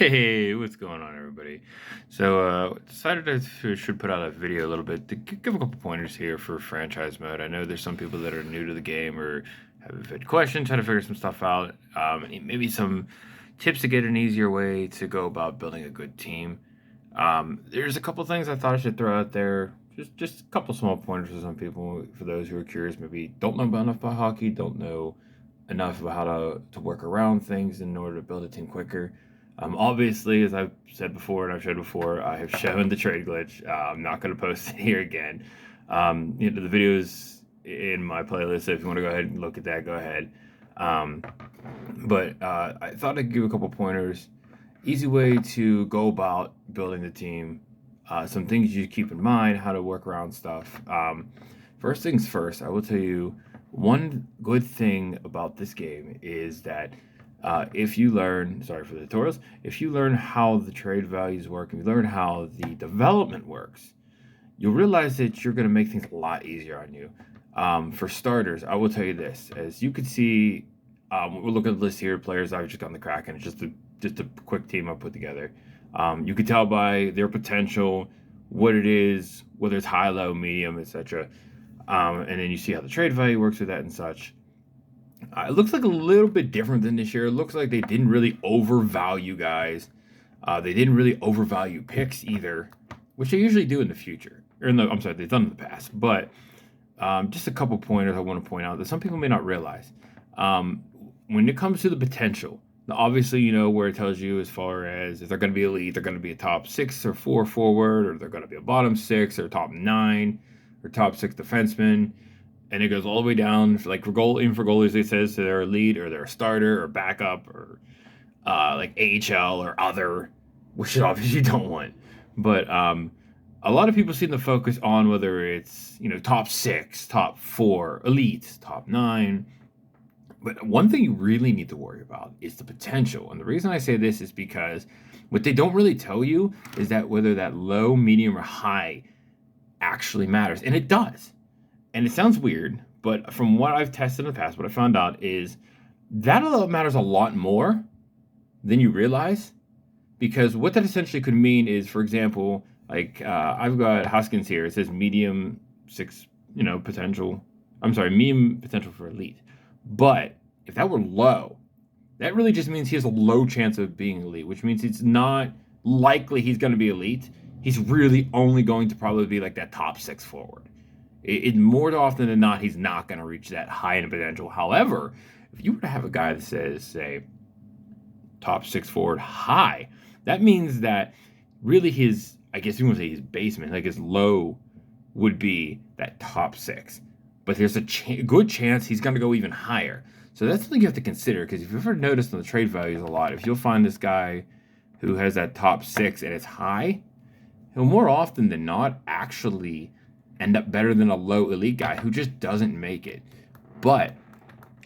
Hey, what's going on, everybody? Decided I should put out a video a little bit to give a couple pointers here for franchise mode. I know there's some people that are new to the game or have had questions, trying to figure some stuff out. And maybe some tips to get an easier way to go about building a good team. There's a couple things I thought I should throw out there. Just a couple small pointers for some people, for those who are curious, maybe don't know about enough about hockey, don't know enough about how to work around things in order to build a team quicker. Obviously, as I've said before and I've showed before, I have shown the trade glitch. I'm not going to post it here again. The videos in my playlist, so if you want to go ahead and look at that, go ahead. Um, but I thought I'd give a couple pointers. Easy way to go about building the team. Some things you keep in mind, how to work around stuff. First things first, I will tell you one good thing about this game is that if you learn, sorry for the tutorials, if you learn how the trade values work and you learn how the development works, you'll realize that you're going to make things a lot easier on you. For starters, I will tell you this: as you can see, we're looking at the list here of players I've just gotten the Kraken. It's just a quick team I put together. You can tell by their potential, what it is, whether it's high, low, medium, etc. And then you see how the trade value works with that and such. It looks like a little bit different than this year. It looks like they didn't really overvalue guys. They didn't really overvalue picks either, which they usually do in the future. I'm sorry, they've done in the past. But just a couple pointers I want to point out that some people may not realize. When it comes to the potential, now obviously you know where it tells you as far as if they're going to be elite, they're going to be a top 6 or 4 forward, or they're going to be a bottom 6 or top 9 or top 6 defenseman. And it goes all the way down, like for goalies, it says they're elite or they're a starter or backup or like AHL or other, which you obviously don't want. But a lot of people seem to focus on whether it's top 6, top 4, elite, top 9. But one thing you really need to worry about is the potential. And the reason I say this is because what they don't really tell you is that whether that low, medium, or high actually matters, and it does. And it sounds weird, but from what I've tested in the past, what I found out is that matters a lot more than you realize. Because what that essentially could mean is, for example, like I've got Hoskins here. It says medium 6, potential. I'm sorry, medium potential for elite. But if that were low, that really just means he has a low chance of being elite, which means it's not likely he's going to be elite. He's really only going to probably be like that top 6 forward. It more often than not, he's not going to reach that high end potential. However, if you were to have a guy that says, say, top 6 forward high, that means that really I guess you want to say his basement, like his low would be that top 6. But there's a good chance he's going to go even higher. So that's something you have to consider, because if you've ever noticed on the trade values a lot, if you'll find this guy who has that top 6 and it's high, he'll more often than not actually end up better than a low elite guy who just doesn't make it. But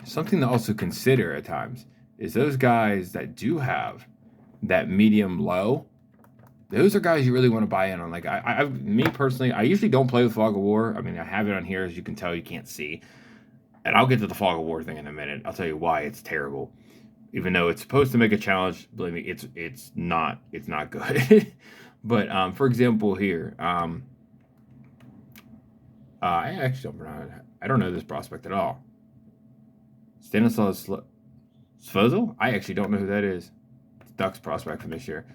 something to also consider at times is those guys that do have that medium low, those are guys you really want to buy in on. Like me personally, I usually don't play with Fog of War. I mean, I have it on here, as you can tell, you can't see. And I'll get to the Fog of War thing in a minute. I'll tell you why it's terrible. Even though it's supposed to make a challenge, believe me, it's not good. But for example here, I actually I don't know this prospect at all. Stanislav Svozil? I actually don't know who that is. It's Ducks prospect from this year.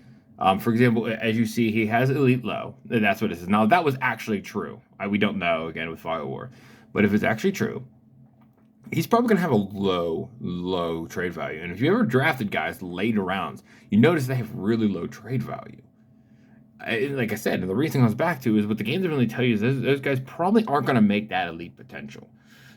For example, as you see, he has elite low. That's what it is. Now, that was actually true. We don't know, again, with Fire War. But if it's actually true, he's probably going to have a low trade value. And if you ever drafted guys later rounds, you notice they have really low trade value. Like I said, the reason I was back to is what the games really tell you is those guys probably aren't going to make that elite potential.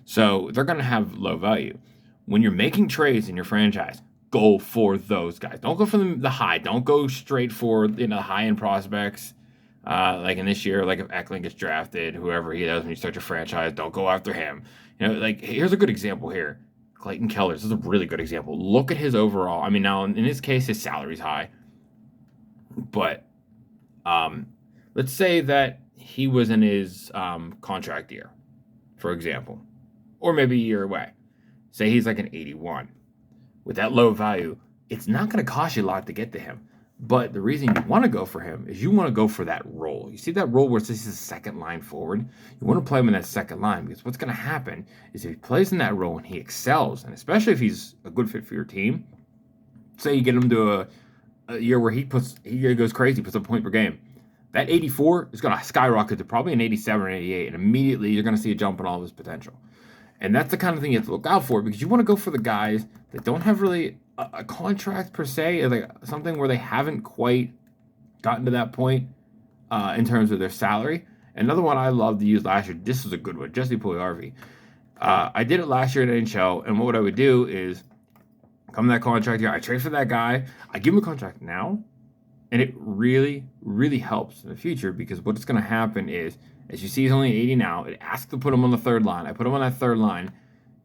So they're going to have low value. When you're making trades in your franchise, go for those guys. Don't go for the high. Don't go straight for high-end prospects. Like in this year, like if Eckling gets drafted, whoever he does when you start your franchise, don't go after him. Like here's a good example here. Clayton Keller. This is a really good example. Look at his overall. I mean, now in his case, his salary's high. But let's say that he was in his contract year, for example, or maybe a year away. Say he's like an 81. With that low value, it's not going to cost you a lot to get to him. But the reason you want to go for him is you want to go for that role. You see that role where it's just his second line forward? You want to play him in that second line because what's going to happen is if he plays in that role and he excels, and especially if he's a good fit for your team, say you get him to a year where he goes crazy, puts up a point per game. That 84 is going to skyrocket to probably an 87 or 88, and immediately you're going to see a jump in all of his potential. And that's the kind of thing you have to look out for because you want to go for the guys that don't have really a contract per se, like something where they haven't quite gotten to that point in terms of their salary. Another one I loved to use last year, this was a good one, Jesse Puljujarvi. I did it last year in NHL, and what I would do is come to that contract year, I trade for that guy, I give him a contract now, and it really, really helps in the future because what's going to happen is, as you see, he's only 80 now. It asks to put him on the third line. I put him on that third line.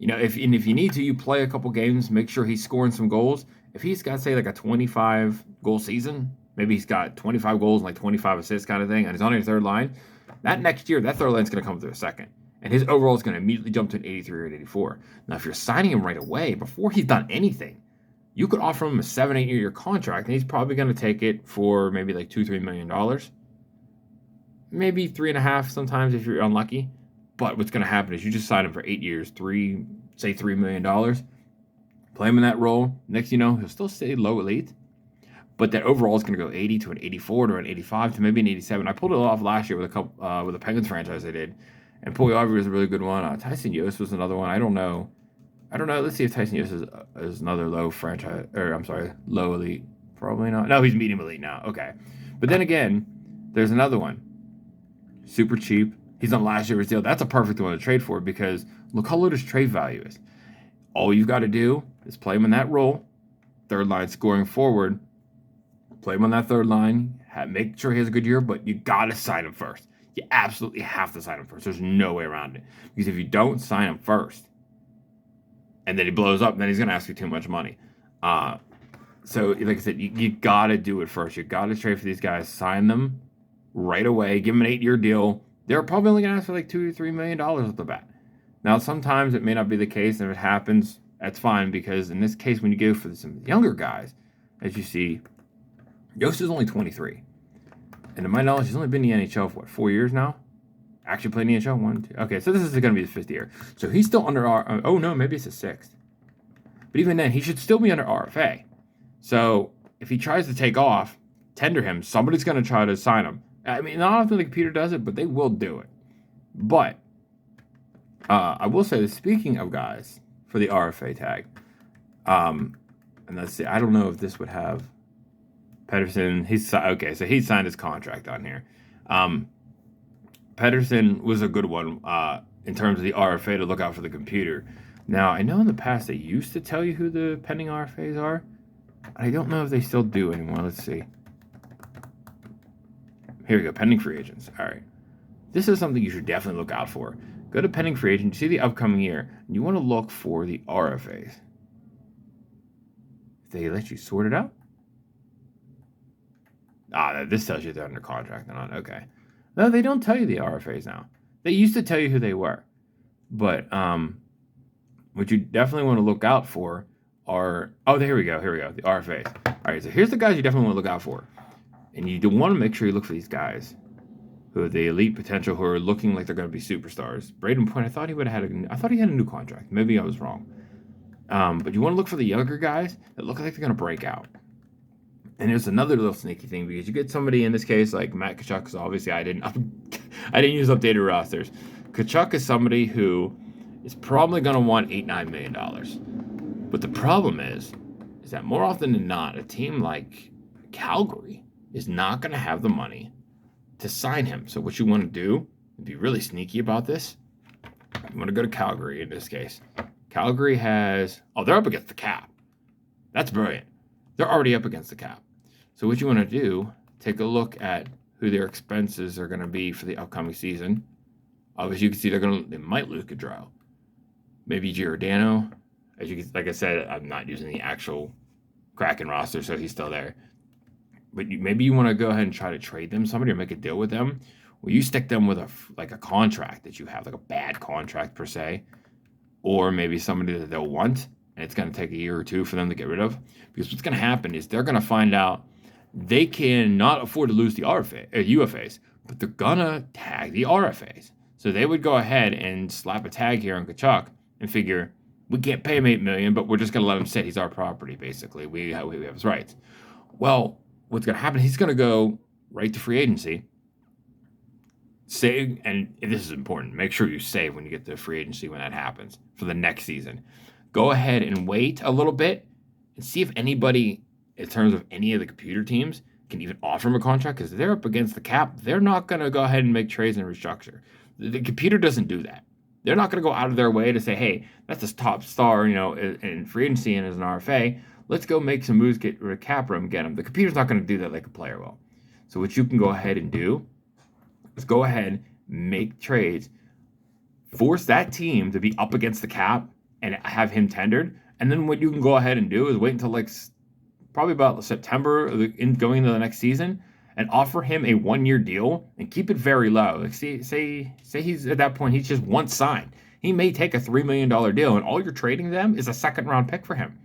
If you need to, you play a couple games, make sure he's scoring some goals. If he's got, say, like a 25-goal season, maybe he's got 25 goals and like 25 assists kind of thing, and he's on your third line, that next year, that third line's going to come through a second. And his overall is going to immediately jump to an 83 or an 84. Now, if you're signing him right away, before he's done anything, you could offer him a 7-8 year contract, and he's probably going to take it for maybe like $2-3 million. Maybe 3.5 sometimes if you're unlucky. But what's going to happen is you just sign him for 8 years, $3 million. Play him in that role. Next you know, he'll still stay low elite. But that overall is going to go 80 to an 84 to an 85 to maybe an 87. I pulled it off last year with a Penguins franchise I did. And Puljujarvi was a really good one. Tyson Jost was another one. I don't know. Let's see if Tyson Jost is another low franchise, or I'm sorry, low elite. Probably not. No, he's medium elite now. Okay. But then again, there's another one. Super cheap. He's on last year's deal. That's a perfect one to trade for because look how low his trade value is. All you've got to do is play him in that role, third line scoring forward, play him on that third line, make sure he has a good year, but you got to sign him first. You absolutely have to sign him first. There's no way around it. Because if you don't sign him first, and then he blows up, then he's going to ask you too much money. So, like I said, you got to do it first. You got to trade for these guys, sign them right away, give them an 8-year deal. They're probably only going to ask for like $2 to $3 million off the bat. Now, sometimes it may not be the case, and if it happens, that's fine, because in this case, when you go for some younger guys, as you see, Yost is only 23. And to my knowledge, he's only been in the NHL for, 4 years now? Actually played in the NHL? 1, 2. Okay, so this is going to be his 5th year. So he's still under oh, no, maybe it's his 6th. But even then, he should still be under RFA. So if he tries to take off, tender him, somebody's going to try to sign him. I mean, not often the computer does it, but they will do it. But I will say that speaking of guys for the RFA tag, and let's see, I don't know if this would have Pedersen. Okay, so he signed his contract on here. Pedersen was a good one in terms of the RFA to look out for the computer. Now, I know in the past they used to tell you who the pending RFAs are. I don't know if they still do anymore. Let's see. Here we go, pending free agents. All right. This is something you should definitely look out for. Go to pending free agent, see the upcoming year, and you want to look for the RFAs. If they let you sort it out. This tells you they're under contract or not. Okay. No, they don't tell you the RFAs now. They used to tell you who they were. But what you definitely want to look out for are... Oh, here we go. The RFAs. All right, so here's the guys you definitely want to look out for. And you do want to make sure you look for these guys who have the elite potential, who are looking like they're going to be superstars. Braden Point, I thought he had a new contract. Maybe I was wrong. But you want to look for the younger guys that look like they're going to break out. And there's another little sneaky thing because you get somebody in this case like Matt Tkachuk, because obviously I didn't use updated rosters. Tkachuk is somebody who is probably going to want $8-9 million. But the problem is that more often than not, a team like Calgary is not going to have the money to sign him. So what you want to do, and be really sneaky about this, you want to go to Calgary in this case. Calgary has... Oh, they're up against the cap. That's brilliant. They're already up against the cap. So what you want to do, take a look at who their expenses are going to be for the upcoming season. Obviously, you can see they might lose Gaudreau. Maybe Giordano. As you can, like I said, I'm not using the actual Kraken roster, so he's still there. But maybe you want to go ahead and try to trade them somebody or make a deal with them. Well, you stick them with a contract that you have, like a bad contract per se, or maybe somebody that they'll want, and it's going to take a year or two for them to get rid of. Because what's going to happen is they're going to find out they cannot afford to lose the UFAs, but they're gonna tag the RFAs. So they would go ahead and slap a tag here on Kachuk and figure we can't pay him $8 million, but we're just gonna let him sit. He's our property, basically. We have his rights. Well, what's gonna happen? He's gonna go right to free agency. Save, and this is important. Make sure you save when you get to free agency when that happens for the next season. Go ahead and wait a little bit and see if anybody, in terms of any of the computer teams, can even offer him a contract because they're up against the cap. They're not going to go ahead and make trades and restructure. The computer doesn't do that. They're not going to go out of their way to say, hey, that's a top star, in free agency and as an RFA. Let's go make some moves, get rid of cap room, get him. The computer's not going to do that like a player will. So what you can go ahead and do is go ahead, make trades, force that team to be up against the cap and have him tendered. And then what you can go ahead and do is wait until probably about September going into the next season and offer him a 1-year deal and keep it very low. Like say he's at that point, he's just once signed. He may take a $3 million deal and all you're trading them is a 2nd-round pick for him.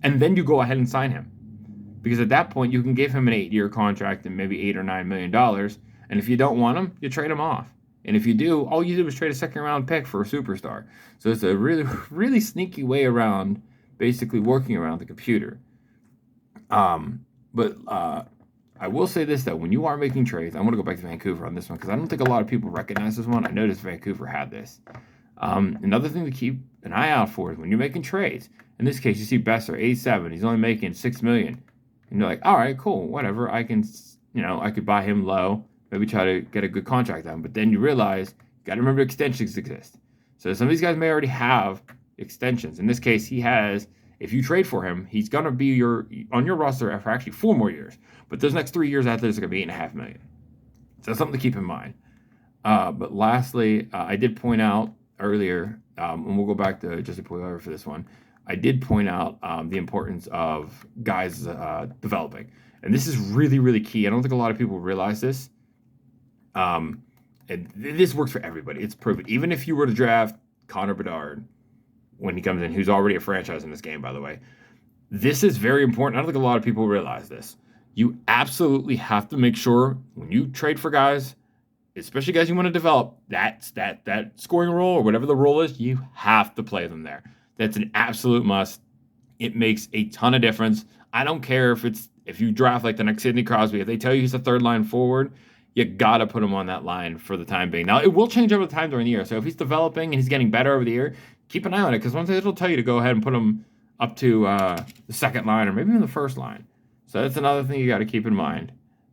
And then you go ahead and sign him. Because at that point, you can give him an 8-year contract and maybe $8 or $9 million. And if you don't want him, you trade him off. And if you do, all you do is trade a 2nd-round pick for a superstar. So it's a really, really sneaky way around basically working around the computer. But I will say this, though. When you are making trades, I want to go back to Vancouver on this one because I don't think a lot of people recognize this one. I noticed Vancouver had this. Another thing to keep an eye out for is when you're making trades. In this case, you see Besser, 87. He's only making $6 million. And you're like, all right, cool, whatever. I could buy him low. Maybe try to get a good contract on him. But then you realize you got to remember extensions exist. So some of these guys may already have extensions. In this case, he has. If you trade for him, he's going to be on your roster for actually 4 more years. But those next 3 years after, there's going to be $8.5 million. So that's something to keep in mind. But lastly, I did point out earlier, and we'll go back to just a point for this one. I did point out the importance of guys developing. And this is really, really key. I don't think a lot of people realize this. And this works for everybody. It's proven. Even if you were to draft Connor Bedard when he comes in, who's already a franchise in this game, by the way, this is very important. I don't think a lot of people realize this. You absolutely have to make sure when you trade for guys, especially guys you want to develop, that scoring role or whatever the role is, you have to play them there. That's an absolute must. It makes a ton of difference. I don't care if you draft like the next Sidney Crosby. If they tell you he's a 3rd-line forward, you got to put him on that line for the time being. Now, it will change over the time during the year. So if he's developing and he's getting better over the year, keep an eye on it because once it'll tell you to go ahead and put him up to the 2nd line or maybe even the 1st line. So that's another thing you got to keep in mind.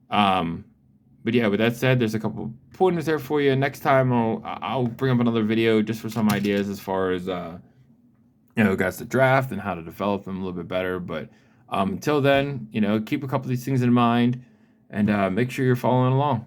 But yeah, with that said, there's a couple pointers there for you. Next time I'll bring up another video just for some ideas as far as guys to draft and how to develop them a little bit better. But until then, keep a couple of these things in mind and make sure you're following along.